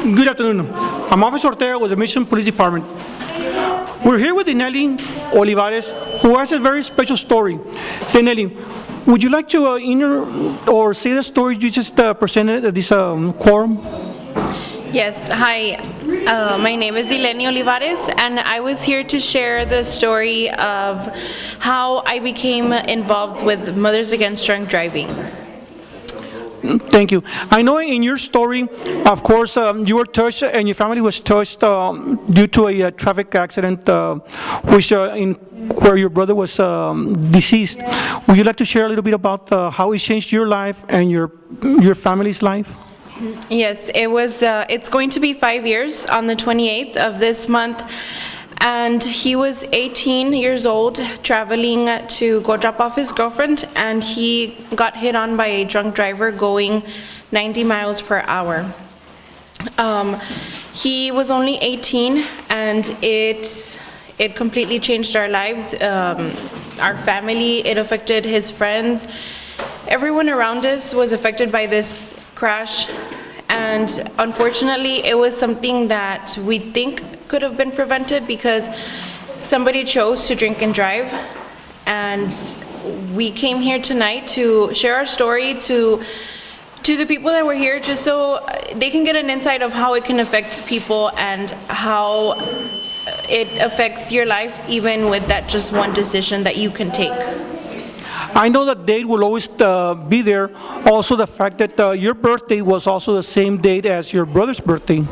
Good afternoon. I'm Officer Ortega with the Mission Police Department. We're here with Nelly Olivares, who has a very special story. Nelly, would you like to or say the story you just presented at this quorum? Yes, hi. My name is Eleni Olivares, and I was here to share the story of how I became involved with Mothers Against Drunk Driving. Thank you. I know in your story, of course, you were touched and your family was touched due to a traffic accident where your brother was deceased. Would you like to share a little bit about how it changed your life and your family's life? Yes, it's going to be 5 years on the 28th of this month. And he was 18 years old, traveling to go drop off his girlfriend, and he got hit on by a drunk driver going 90 miles per hour. He was only 18, and it completely changed our lives, our family. It affected his friends. Everyone around us was affected by this crash, and unfortunately, it was something that we think could have been prevented because somebody chose to drink and drive. And we came here tonight to share our story to the people that were here, just so they can get an insight of how it can affect people and how it affects your life, even with that just one decision that you can take. I know that date will always be there. Also, the fact that your birthday was also the same date as your brother's birthday.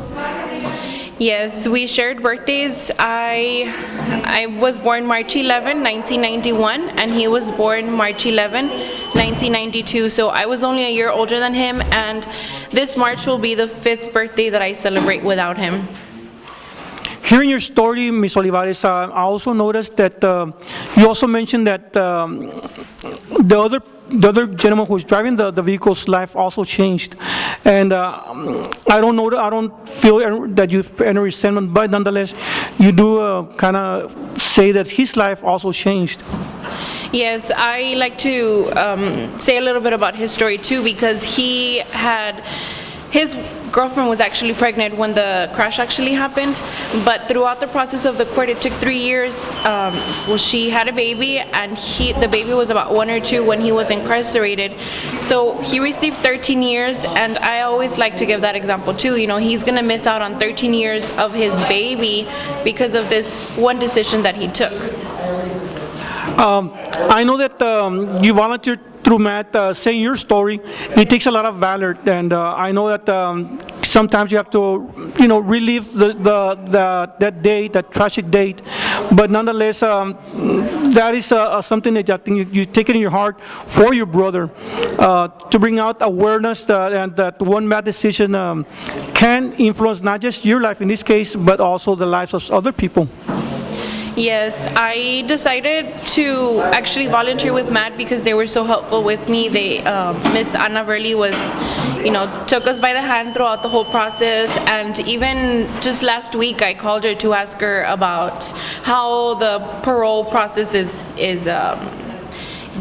Yes, we shared birthdays. I was born March 11, 1991, and he was born March 11, 1992. So I was only a year older than him, and this March will be the 5th birthday that I celebrate without him. Hearing your story, Ms. Olivares, I also noticed that you also mentioned that the other gentleman who was driving the vehicle's life also changed, and I don't feel that you have any resentment, but nonetheless, you do kind of say that his life also changed. Yes, I like to say a little bit about his story too, because his girlfriend was actually pregnant when the crash actually happened, but throughout the process of the court, it took 3 years. She had a baby, and the baby was about 1 or 2 when he was incarcerated. So he received 13 years, and I always like to give that example too. You know, he's gonna miss out on 13 years of his baby because of this one decision that he took. I know that you volunteered through Matt saying your story. It takes a lot of valor, and I know that sometimes you have to, relive that day, that tragic date. But nonetheless, that is something that I think you take it in your heart for your brother to bring out awareness and that one bad decision can influence not just your life in this case, but also the lives of other people. Yes, I decided to actually volunteer with Matt because they were so helpful with me. Miss Anna Verley took us by the hand throughout the whole process, and even just last week I called her to ask her about how the parole process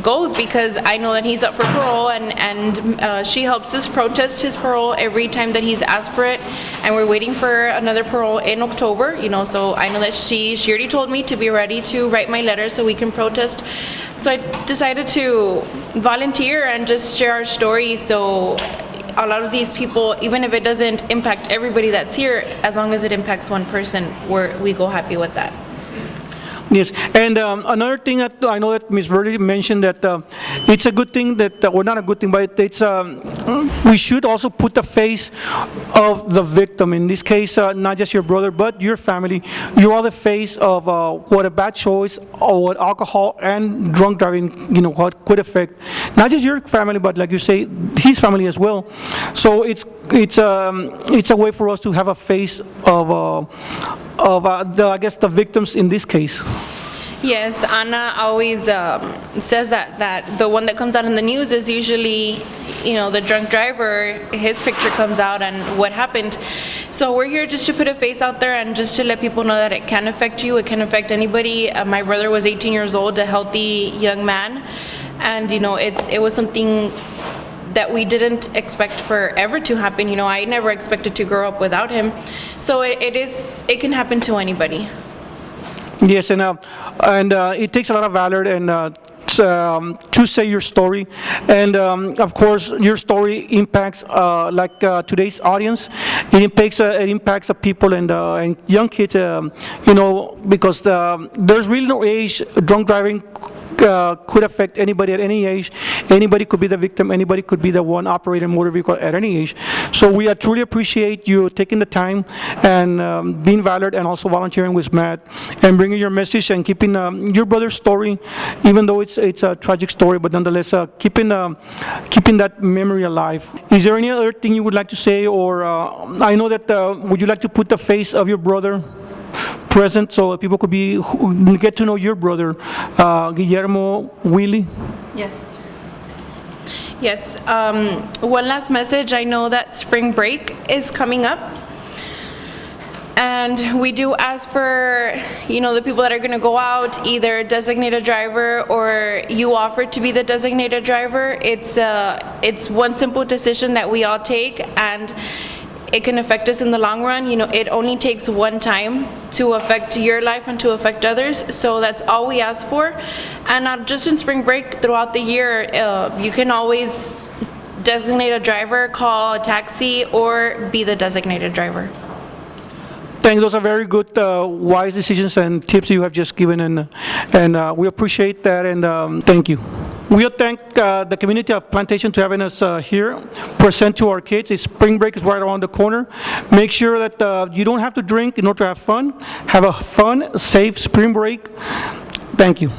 goes, because I know that he's up for parole, and she helps us protest his parole every time that he's asked for it, and we're waiting for another parole in October, so I know that she already told me to be ready to write my letter so we can protest. So I decided to volunteer and just share our story, so a lot of these people, even if it doesn't impact everybody that's here, as long as it impacts one person, we go happy with that. Yes, and another thing that I know that Ms. Verdi mentioned, that it's a good thing that, or not a good thing, but it's we should also put the face of the victim. In this case, not just your brother, but your family. You are the face of what a bad choice or what alcohol and drunk driving, what could affect not just your family, but like you say, his family as well. So it's a way for us to have a face of the victims in this case. Yes, Anna always says that the one that comes out in the news is usually, the drunk driver. His picture comes out and what happened. So we're here just to put a face out there and just to let people know that it can affect you. It can affect anybody. My brother was 18 years old, a healthy young man, and it was something that we didn't expect forever to happen. You know, I never expected to grow up without him. So it can happen to anybody. Yes, and it takes a lot of valor and to say your story, and of course your story impacts today's audience. It impacts the people and young kids, because there's really no age. Drunk driving could affect anybody at any age. Anybody could be the victim. Anybody could be the one operating a motor vehicle at any age. So we truly appreciate you taking the time and being valored and also volunteering with Matt and bringing your message and keeping your brother's story, even though it's a tragic story, but nonetheless keeping that memory alive. Is there any other thing you would like to say, or I know that would you like to put the face of your brother present so people could get to know your brother, Guillermo Willie? Yes. Yes. One last message. I know that spring break is coming up. And we do ask for, the people that are going to go out, either designate a driver or you offer to be the designated driver. It's one simple decision that we all take, and it can affect us in the long run. It only takes one time to affect your life and to affect others. So that's all we ask for. And not just in spring break, throughout the year, you can always designate a driver, call a taxi, or be the designated driver. Thank you. Those are very good, wise decisions and tips you have just given, and we appreciate that, and thank you. We thank the community of Plantation to having us here, present to our kids. Spring break is right around the corner. Make sure that you don't have to drink in order to have fun. Have a fun, safe spring break. Thank you.